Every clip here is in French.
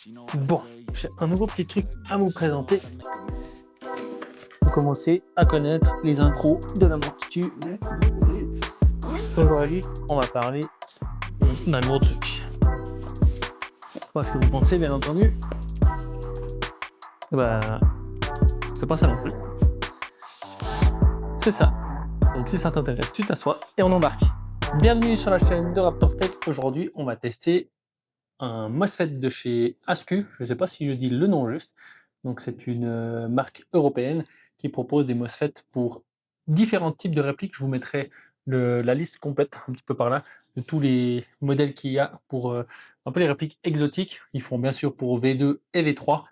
Bon, j'ai un nouveau petit truc à vous présenter pour commencer à connaître les intros de la multitude. Aujourd'hui, on va parler d'un gros truc. Parce que vous pensez, bien entendu, bah, c'est pas ça non plus. C'est ça. Donc si ça t'intéresse, tu t'assois et on embarque. Bienvenue sur la chaîne de Raptor Tech. Aujourd'hui, on va tester un MOSFET de chez Ascu. Je ne sais pas si je dis le nom juste. Donc c'est une marque européenne qui propose des MOSFET pour différents types de répliques. Je vous mettrai la liste complète un petit peu par là de tous les modèles qu'il y a pour un peu les répliques exotiques. Ils font bien sûr pour V2 et V3.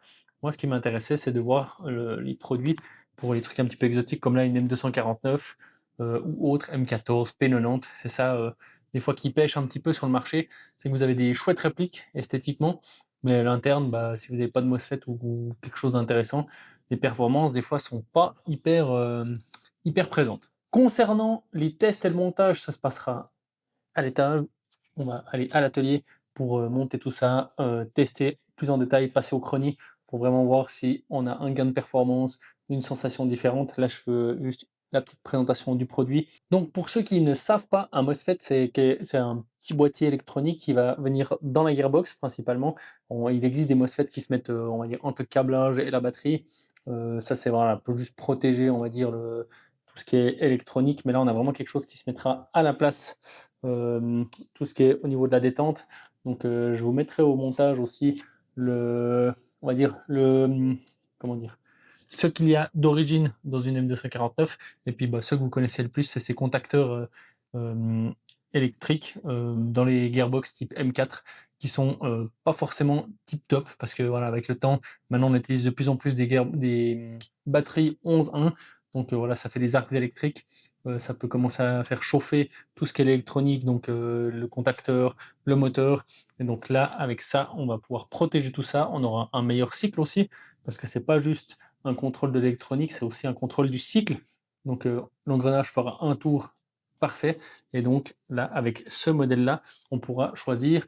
Moi, ce qui m'intéressait, c'est de voir les produits pour les trucs un petit peu exotiques comme là une M249 ou autre M14, P90. C'est ça, des fois qui pêche un petit peu sur le marché, c'est que vous avez des chouettes répliques esthétiquement, mais à l'interne, bah, si vous n'avez pas de MOSFET ou quelque chose d'intéressant, les performances des fois sont pas hyper présentes. Concernant les tests et le montage, ça se passera à l'étage. On va aller à l'atelier pour monter tout ça, tester plus en détail, passer au chrony pour vraiment voir si on a un gain de performance, une sensation différente. Là, je fais juste la petite présentation du produit. Donc, pour ceux qui ne savent pas, un MOSFET, c'est un petit boîtier électronique qui va venir dans la gearbox principalement. Il existe des MOSFET qui se mettent, on va dire, entre le câblage et la batterie. Ça, c'est voilà, pour juste protéger, on va dire, tout ce qui est électronique. Mais là, on a vraiment quelque chose qui se mettra à la place, tout ce qui est au niveau de la détente. Donc, je vous mettrai au montage aussi on va dire, comment dire, ce qu'il y a d'origine dans une M249, et puis bah, ceux que vous connaissez le plus, c'est ces contacteurs électriques dans les gearbox type M4 qui sont pas forcément tip top, parce que voilà, avec le temps, maintenant on utilise de plus en plus des batteries 11-1, donc voilà, ça fait des arcs électriques, ça peut commencer à faire chauffer tout ce qui est électronique, donc le contacteur, le moteur, et donc là, avec ça, on va pouvoir protéger tout ça, on aura un meilleur cycle aussi, parce que c'est pas juste un contrôle de l'électronique, c'est aussi un contrôle du cycle. Donc l'engrenage fera un tour parfait. Et donc là, avec ce modèle-là, on pourra choisir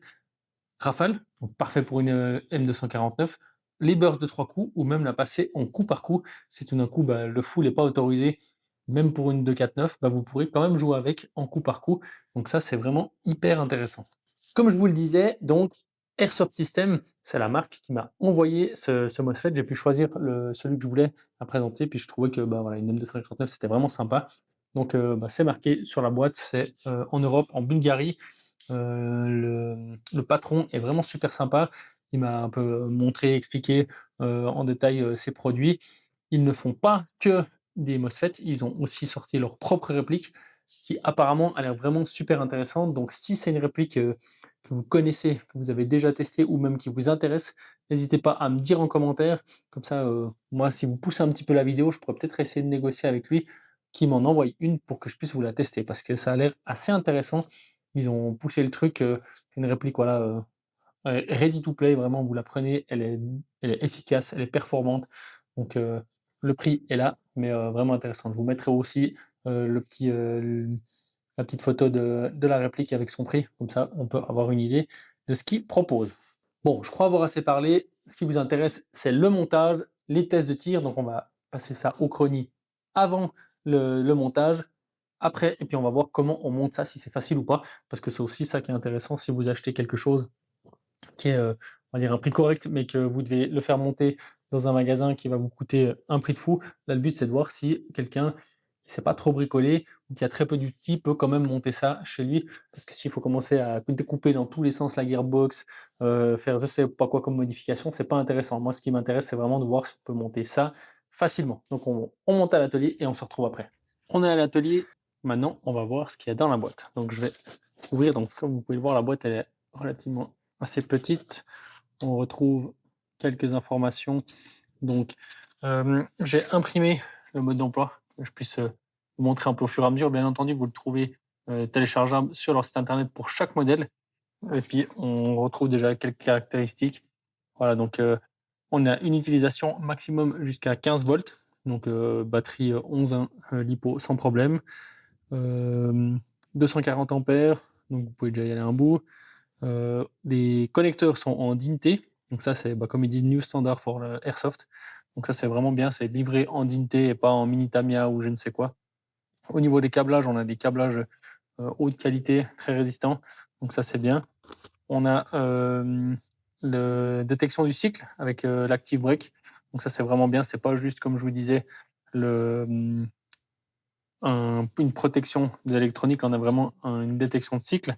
rafale, donc parfait pour une M249, les bursts de 3 coups, ou même la passer en coup par coup. Si tout d'un coup, bah, le full n'est pas autorisé, même pour une 249, bah, vous pourrez quand même jouer avec en coup par coup. Donc ça, c'est vraiment hyper intéressant. Comme je vous le disais, donc Airsoft System, c'est la marque qui m'a envoyé ce MOSFET. J'ai pu choisir celui que je voulais à présenter, puis je trouvais que bah, voilà, une M249, c'était vraiment sympa. Donc bah, c'est marqué sur la boîte, c'est en Europe, en Bulgarie. Le patron est vraiment super sympa. Il m'a un peu montré, expliqué en détail ses produits. Ils ne font pas que des MOSFET, ils ont aussi sorti leur propre réplique qui apparemment a l'air vraiment super intéressante. Donc si c'est une réplique que vous connaissez, que vous avez déjà testé ou même qui vous intéresse, n'hésitez pas à me dire en commentaire. Comme ça, moi, si vous poussez un petit peu la vidéo, je pourrais peut-être essayer de négocier avec lui qui m'en envoie une pour que je puisse vous la tester parce que ça a l'air assez intéressant. Ils ont poussé le truc, une réplique voilà, ready to play, vraiment vous la prenez, elle est efficace, elle est performante. Donc le prix est là, mais vraiment intéressant. Je vous mettrai aussi la petite photo de la réplique avec son prix, comme ça on peut avoir une idée de ce qu'il propose. Bon, je crois avoir assez parlé. Ce qui vous intéresse, c'est le montage, les tests de tir. Donc on va passer ça au chrony avant le montage, après, et puis on va voir comment on monte ça, si c'est facile ou pas, parce que c'est aussi ça qui est intéressant si vous achetez quelque chose qui est, on va dire un prix correct, mais que vous devez le faire monter dans un magasin qui va vous coûter un prix de fou. Là, le but, c'est de voir si quelqu'un qui ne sait pas trop bricoler ou qui a très peu d'outils peut quand même monter ça chez lui. Parce que s'il faut commencer à découper dans tous les sens la gearbox, faire je sais pas quoi comme modification, c'est pas intéressant. Moi, ce qui m'intéresse, c'est vraiment de voir si on peut monter ça facilement. Donc, on monte à l'atelier et on se retrouve après. On est à l'atelier. Maintenant, on va voir ce qu'il y a dans la boîte. Donc, je vais ouvrir. Donc, comme vous pouvez le voir, la boîte, elle est relativement assez petite. On retrouve quelques informations. Donc, j'ai imprimé le mode d'emploi, que je puisse vous montrer un peu au fur et à mesure. Bien entendu, vous le trouvez téléchargeable sur leur site internet pour chaque modèle. Et puis, on retrouve déjà quelques caractéristiques. Voilà, donc on a une utilisation maximum jusqu'à 15 volts. Donc, batterie 11 lipo sans problème. 240 ampères, donc vous pouvez déjà y aller un bout. Les connecteurs sont en DIN-T, Donc ça, c'est comme il dit, new standard for le airsoft. Donc ça, c'est vraiment bien, c'est livré en DINT et pas en mini Tamiya ou je ne sais quoi. Au niveau des câblages, on a des câblages haute qualité, très résistants. Donc ça, c'est bien. On a la détection du cycle avec l'active brake. Donc ça, c'est vraiment bien. C'est pas juste, comme je vous disais, une protection de l'électronique. On a vraiment une détection de cycle.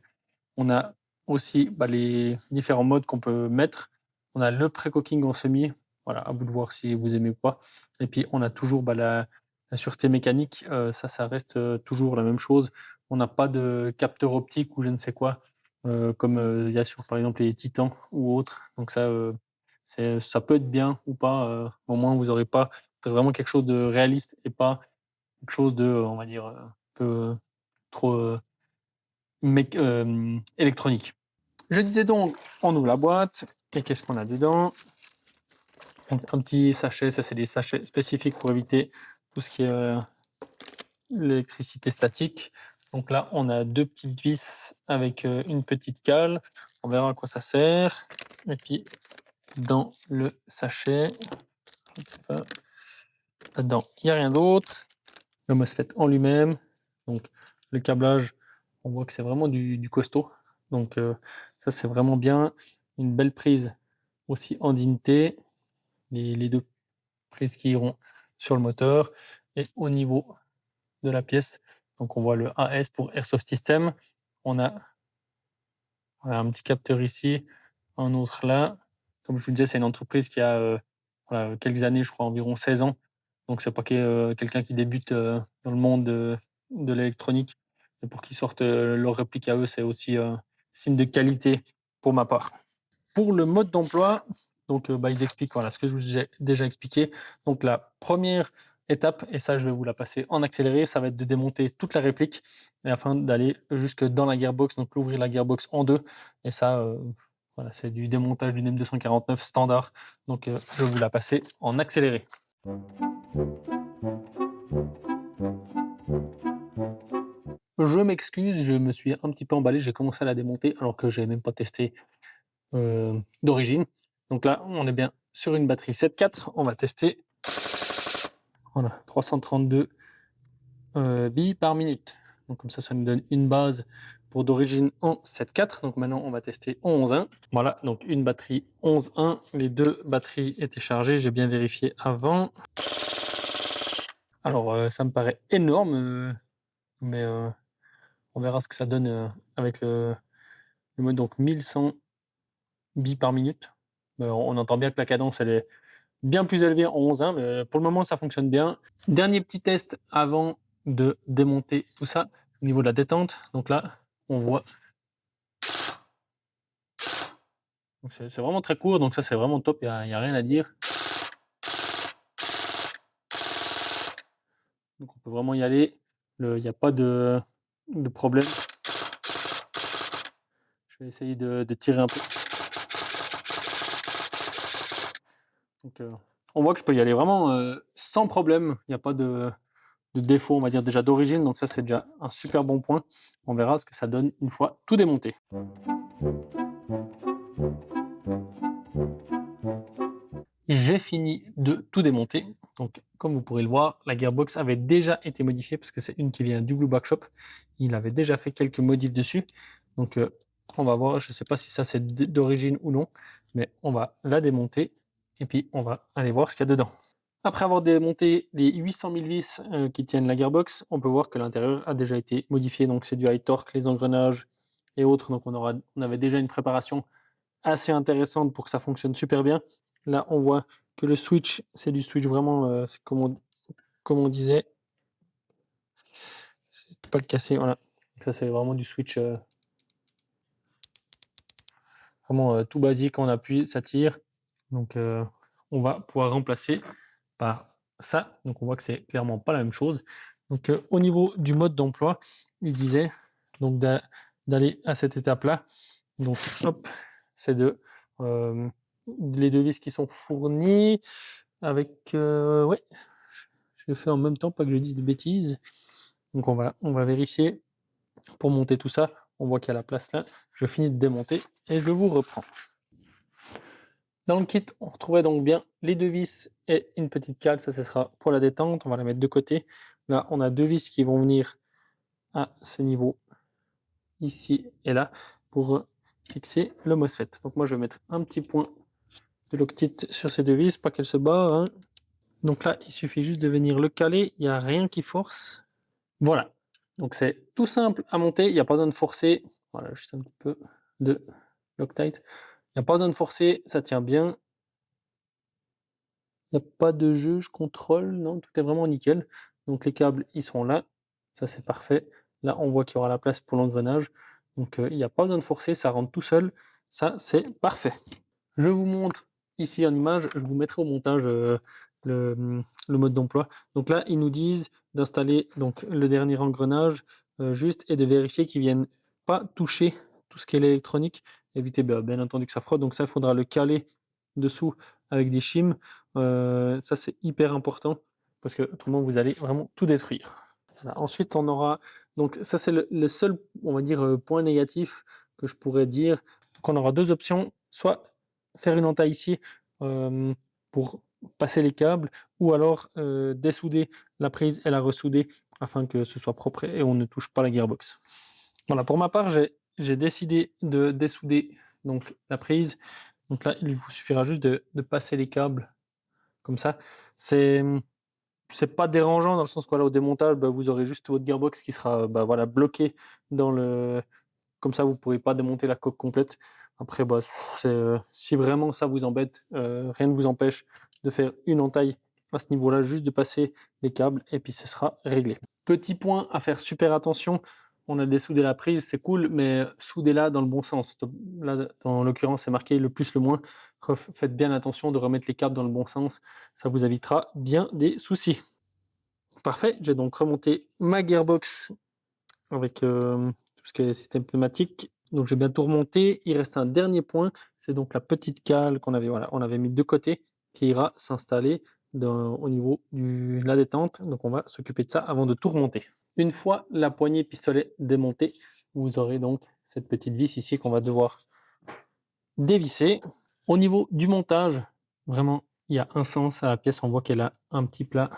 On a aussi les différents modes qu'on peut mettre. On a le pré-cocking en semi. Voilà, à vous de voir si vous aimez ou pas. Et puis, on a toujours la sûreté mécanique. Ça reste toujours la même chose. On n'a pas de capteur optique ou je ne sais quoi, comme il y a sur, par exemple, les Titans ou autres. Donc ça peut être bien ou pas. Au moins, vous n'aurez pas vraiment quelque chose de réaliste et pas quelque chose de, on va dire, un peu trop électronique. Je disais donc, on ouvre la boîte et qu'est-ce qu'on a dedans? Donc, un petit sachet, ça c'est des sachets spécifiques pour éviter tout ce qui est l'électricité statique. Donc là, on a 2 petites vis avec une petite cale. On verra à quoi ça sert. Et puis, dans le sachet, je ne sais pas, là-dedans, il n'y a rien d'autre. Le MOSFET en lui-même. Donc, le câblage, on voit que c'est vraiment du costaud. Donc, ça, c'est vraiment bien. Une belle prise aussi en DINT. Les 2 prises qui iront sur le moteur. Et au niveau de la pièce, donc on voit le AS pour Airsoft System. On a voilà, un petit capteur ici, un autre là. Comme je vous disais, c'est une entreprise qui a voilà, quelques années, je crois environ 16 ans. Donc c'est pas quelqu'un qui débute dans le monde de l'électronique. Et pour qu'ils sortent leur réplique à eux, c'est aussi signe de qualité pour ma part. Pour le mode d'emploi, donc ils expliquent voilà, ce que je vous ai déjà expliqué. Donc la première étape, et ça je vais vous la passer en accéléré, ça va être de démonter toute la réplique et afin d'aller jusque dans la gearbox, donc ouvrir la gearbox en deux. Et ça, voilà, c'est du démontage d'une M249 standard. Donc je vais vous la passer en accéléré. Je m'excuse, je me suis un petit peu emballé, j'ai commencé à la démonter alors que j'ai même pas testé d'origine. Donc là, on est bien sur une batterie 7.4. On va tester. Voilà, 332 billes par minute. Donc comme ça nous donne une base pour d'origine en 7.4. Donc maintenant, on va tester en 11.1. Voilà, donc une batterie 11.1. Les deux batteries étaient chargées. J'ai bien vérifié avant. Alors, ça me paraît énorme, mais on verra ce que ça donne avec le mode donc 1100 billes par minute. On entend bien que la cadence, elle est bien plus élevé en 11.1, mais pour le moment, ça fonctionne bien. Dernier petit test avant de démonter tout ça, au niveau de la détente. Donc là, on voit. C'est vraiment très court, donc ça, c'est vraiment top, il n'y a rien à dire. Donc on peut vraiment y aller. Il n'y a pas de problème. Je vais essayer de tirer un peu. Donc, on voit que je peux y aller vraiment sans problème. Il n'y a pas de défaut, on va dire déjà d'origine. Donc ça, c'est déjà un super bon point. On verra ce que ça donne une fois tout démonté. J'ai fini de tout démonter. Donc, comme vous pourrez le voir, la gearbox avait déjà été modifiée parce que c'est une qui vient du Blue Back Shop. Il avait déjà fait quelques modifs dessus. Donc, on va voir. Je ne sais pas si ça c'est d'origine ou non, mais on va la démonter et puis on va aller voir ce qu'il y a dedans. Après avoir démonté les 800 000 vis qui tiennent la gearbox, on peut voir que l'intérieur a déjà été modifié. Donc, c'est du high torque, les engrenages et autres. Donc, on avait déjà une préparation assez intéressante pour que ça fonctionne super bien. Là, on voit que le switch, c'est du switch vraiment, comme on disait, c'est pas le casser, voilà. Ça, c'est vraiment du switch vraiment tout basique. On appuie, ça tire. Donc, on va pouvoir remplacer par ça. Donc, on voit que c'est clairement pas la même chose. Donc, au niveau du mode d'emploi, il disait donc d'aller à cette étape-là. Donc, hop, c'est les devises qui sont fournies avec ouais, je le fais en même temps, pas que je dise de bêtises. Donc on va vérifier pour monter tout ça. On voit qu'il y a la place là. Je finis de démonter et je vous reprends. Dans le kit, on retrouverait donc bien les 2 vis et une petite cale, ça ce sera pour la détente, on va la mettre de côté. Là, on a 2 vis qui vont venir à ce niveau, ici et là, pour, fixer le MOSFET. Donc moi, je vais mettre un petit point de Loctite sur ces 2 vis, pas qu'elles se barrent, hein. Donc là, il suffit juste de venir le caler, il y a rien qui force. Voilà, donc c'est tout simple à monter, il y a pas besoin de forcer. Voilà, juste un petit peu de Loctite. Il y a pas besoin de forcer, ça tient bien. Il y a pas de jeu, je contrôle, non, tout est vraiment nickel. Donc les câbles, ils sont là, ça c'est parfait. Là, on voit qu'il y aura la place pour l'engrenage, donc il y a pas besoin de forcer, ça rentre tout seul, ça c'est parfait. Je vous montre ici en image, je vous mettrai au montage, le mode d'emploi. Donc là, ils nous disent d'installer donc le dernier engrenage, juste et de vérifier qu'ils viennent pas toucher tout ce qui est l'électronique. Éviter, bien entendu que ça frotte, donc ça, il faudra le caler dessous avec des shims. Ça, c'est hyper important parce que autrement, vous allez vraiment tout détruire. Voilà. Ensuite, on aura donc ça, c'est le seul, on va dire, point négatif que je pourrais dire. Donc on aura 2 options, soit faire une entaille ici, pour passer les câbles ou alors, dessouder la prise et la ressouder afin que ce soit propre et on ne touche pas la gearbox. Voilà, pour ma part, j'ai décidé de dessouder donc la prise. Donc là, il vous suffira juste de passer les câbles comme ça. C'est, c'est pas dérangeant dans le sens que, voilà, au démontage, vous aurez juste votre gearbox qui sera, voilà, bloqué dans le comme ça, vous pourrez pas démonter la coque complète. Après, c'est, si vraiment ça vous embête, rien ne vous empêche de faire une entaille à ce niveau-là, juste de passer les câbles et puis ce sera réglé. Petit point à faire super attention, on a dessoudé la prise, c'est cool, mais soudez-la dans le bon sens. Là, dans l'occurrence, c'est marqué le plus, le moins. Faites bien attention de remettre les câbles dans le bon sens, ça vous évitera bien des soucis. Parfait, j'ai donc remonté ma gearbox avec, tout ce qui est système pneumatique. Donc j'ai bien tout remonté. Il reste un dernier point, c'est donc la petite cale qu'on avait, voilà, on avait mis de côté, qui ira s'installer au niveau de la détente. Donc on va s'occuper de ça avant de tout remonter. Une fois la poignée pistolet démontée, vous aurez donc cette petite vis ici qu'on va devoir dévisser. Au niveau du montage, vraiment, il y a un sens à la pièce. On voit qu'elle a un petit plat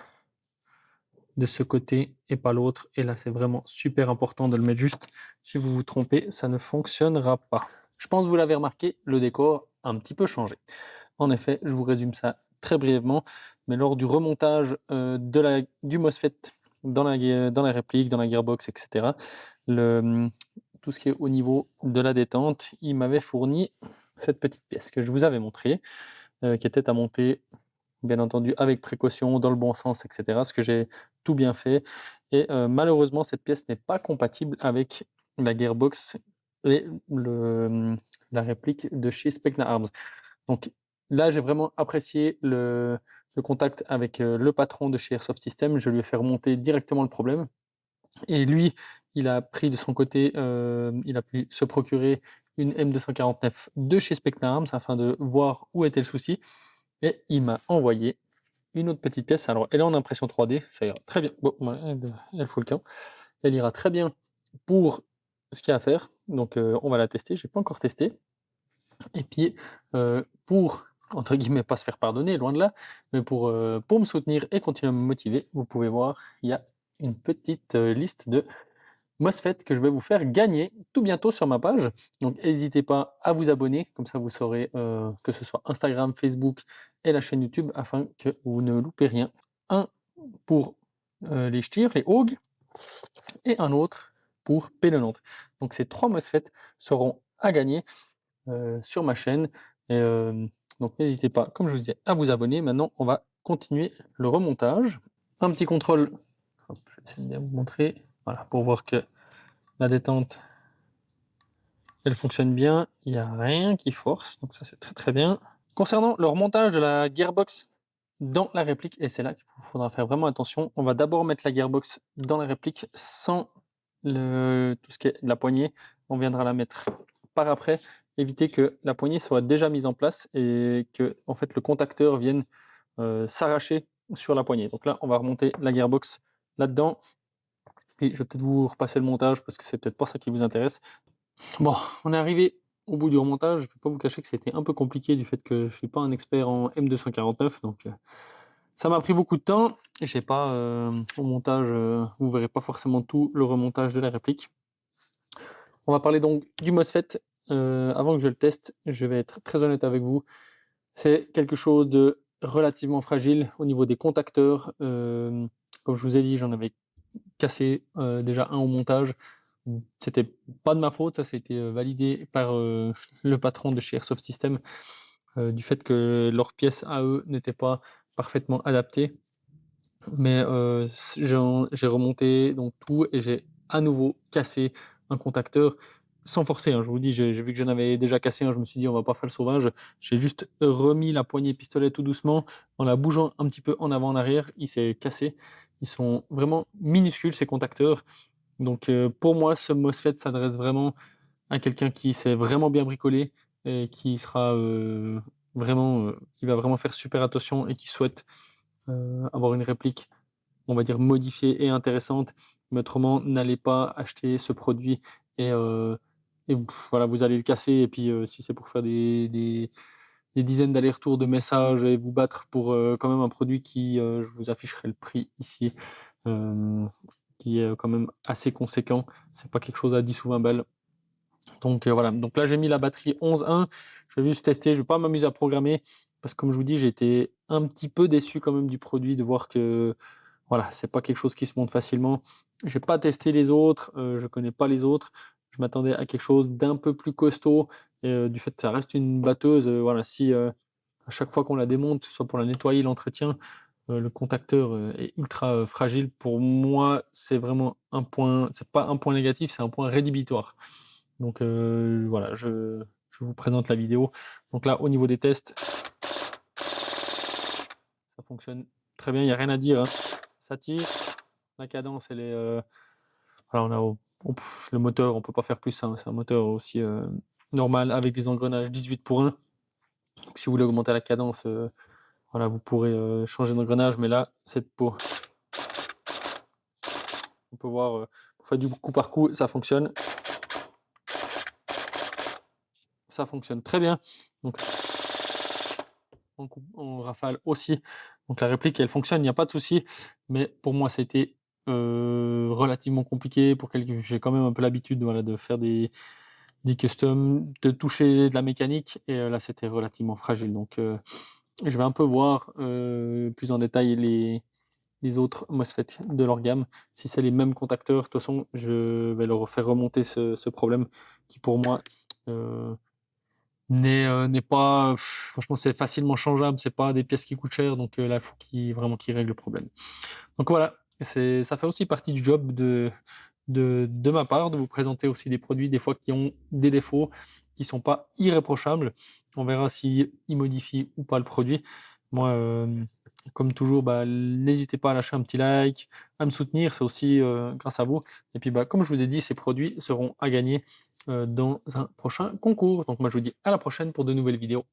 de ce côté et pas l'autre. Et là, c'est vraiment super important de le mettre juste. Si vous vous trompez, ça ne fonctionnera pas. Je pense que vous l'avez remarqué, le décor a un petit peu changé. En effet, je vous résume ça très brièvement, mais lors du remontage du MOSFET dans la réplique, dans la gearbox, etc., tout ce qui est au niveau de la détente, il m'avait fourni cette petite pièce que je vous avais montrée, qui était à monter bien entendu avec précaution, dans le bon sens, etc. Ce que j'ai tout bien fait. Et malheureusement, cette pièce n'est pas compatible avec la gearbox et la réplique de chez Specna Arms. Donc là, j'ai vraiment apprécié le contact avec le patron de chez Airsoft System. Je lui ai fait remonter directement le problème. Et lui, il a pris de son côté, il a pu se procurer une M249 de chez Specna Arms afin de voir où était le souci. Et il m'a envoyé une autre petite pièce. Alors, elle est en impression 3D, ça ira très bien. Bon, voilà, elle fout le camp. Elle ira très bien pour ce qu'il y a à faire. Donc, on va la tester. J'ai pas encore testé. Et puis, pour, entre guillemets, pas se faire pardonner, loin de là, mais pour me soutenir et continuer à me motiver, vous pouvez voir, il y a une petite liste de MOSFET que je vais vous faire gagner tout bientôt sur ma page. Donc n'hésitez pas à vous abonner, comme ça vous saurez que ce soit Instagram, Facebook et la chaîne YouTube afin que vous ne loupez rien. Un pour les Stier, les Hogue, et un autre pour P90. Donc ces 3 MOSFET seront à gagner sur ma chaîne. Et, donc n'hésitez pas, comme je vous disais, à vous abonner. Maintenant, on va continuer le remontage. Un petit contrôle, hop, je vais essayer de bien vous montrer, voilà, pour voir que la détente, elle fonctionne bien, il n'y a rien qui force, donc ça c'est très très bien. Concernant le remontage de la gearbox dans la réplique, et c'est là qu'il faudra faire vraiment attention, on va d'abord mettre la gearbox dans la réplique sans tout ce qui est la poignée, on viendra la mettre par après, éviter que la poignée soit déjà mise en place et que en fait le contacteur vienne s'arracher sur la poignée. Donc là, on va remonter la gearbox là-dedans, puis je vais peut-être vous repasser le montage parce que c'est peut-être pas ça qui vous intéresse. Bon, on est arrivé au bout du remontage, je vais pas vous cacher que c'était un peu compliqué du fait que je suis pas un expert en M249, donc ça m'a pris beaucoup de temps. J'ai pas, au montage, vous verrez pas forcément tout le remontage de la réplique. On va parler donc du MOSFET. Avant que je le teste, je vais être très honnête avec vous. C'est quelque chose de relativement fragile au niveau des contacteurs. Comme je vous ai dit, j'en avais cassé déjà un au montage. C'était pas de ma faute, ça a été validé par le patron de chez Airsoft System, du fait que leurs pièces à eux n'étaient pas parfaitement adaptées. Mais j'ai remonté donc tout et j'ai à nouveau cassé un contacteur sans forcer, hein. Je vous dis, j'ai vu que j'en avais déjà cassé un, je me suis dit: «On va pas faire le sauvage». J'ai juste remis la poignée pistolet tout doucement, en la bougeant un petit peu en avant, en arrière, il s'est cassé. Ils sont vraiment minuscules ces contacteurs, donc pour moi, ce MOSFET s'adresse vraiment à quelqu'un qui sait vraiment bien bricoler et qui sera, vraiment, qui va vraiment faire super attention et qui souhaite, avoir une réplique, on va dire, modifiée et intéressante. Mais autrement, n'allez pas acheter ce produit et voilà, vous allez le casser et puis, si c'est pour faire des dizaines d'allers-retours de messages et vous battre pour, quand même un produit qui, je vous afficherai le prix ici, hem, qui est quand même assez conséquent. C'est pas quelque chose à 10 ou 20 balles. Donc voilà, donc là j'ai mis la batterie 11.1, je vais juste tester, je vais pas m'amuser à programmer parce que comme je vous dis, j'ai été un petit peu déçu quand même du produit, de voir que, voilà, c'est pas quelque chose qui se monte facilement. J'ai pas testé les autres, je connais pas les autres. Je m'attendais à quelque chose d'un peu plus costaud et du fait que ça reste une batteuse, voilà, si, à chaque fois qu'on la démonte, que ce soit pour la nettoyer, l'entretien, le contacteur, est ultra, fragile. Pour moi, c'est vraiment un point, c'est pas un point négatif, c'est un point rédhibitoire. Donc voilà, je vous présente la vidéo. Donc là, au niveau des tests, ça fonctionne très bien, il y a rien à dire, hein. Ça tire, la cadence elle est, voilà, on a le moteur, on peut pas faire plus, hein, c'est un moteur aussi, normal avec des engrenages 18 pour 1. Donc si vous voulez augmenter la cadence, voilà, vous pourrez, changer d'engrenage, mais là, c'est pour on peut voir, pour faire du coup par coup, ça fonctionne très bien. Donc en rafale aussi. Donc la réplique, elle fonctionne, il n'y a pas de souci. Mais pour moi, ça a été, relativement compliqué pour quelqu'un, j'ai quand même un peu l'habitude, voilà, de faire des customs, de toucher de la mécanique et là, c'était relativement fragile. Donc je vais un peu voir, plus en détail les autres MOSFET de leur gamme. Si c'est les mêmes contacteurs, de toute façon, je vais leur faire remonter ce problème qui pour moi, heu n'est pas, franchement, c'est facilement changeable, c'est pas des pièces qui coûtent cher, donc là, il faut vraiment qu'ils règlent le problème. Donc voilà, ça fait aussi partie du job de ma part, de vous présenter aussi des produits, des fois, qui ont des défauts, qui sont pas irréprochables. On verra s'ils modifient ou pas le produit. Moi, comme toujours, bah, n'hésitez pas à lâcher un petit like, à me soutenir, c'est aussi, grâce à vous. Et puis, bah, comme je vous ai dit, ces produits seront à gagner, dans un prochain concours. Donc moi, je vous dis à la prochaine pour de nouvelles vidéos.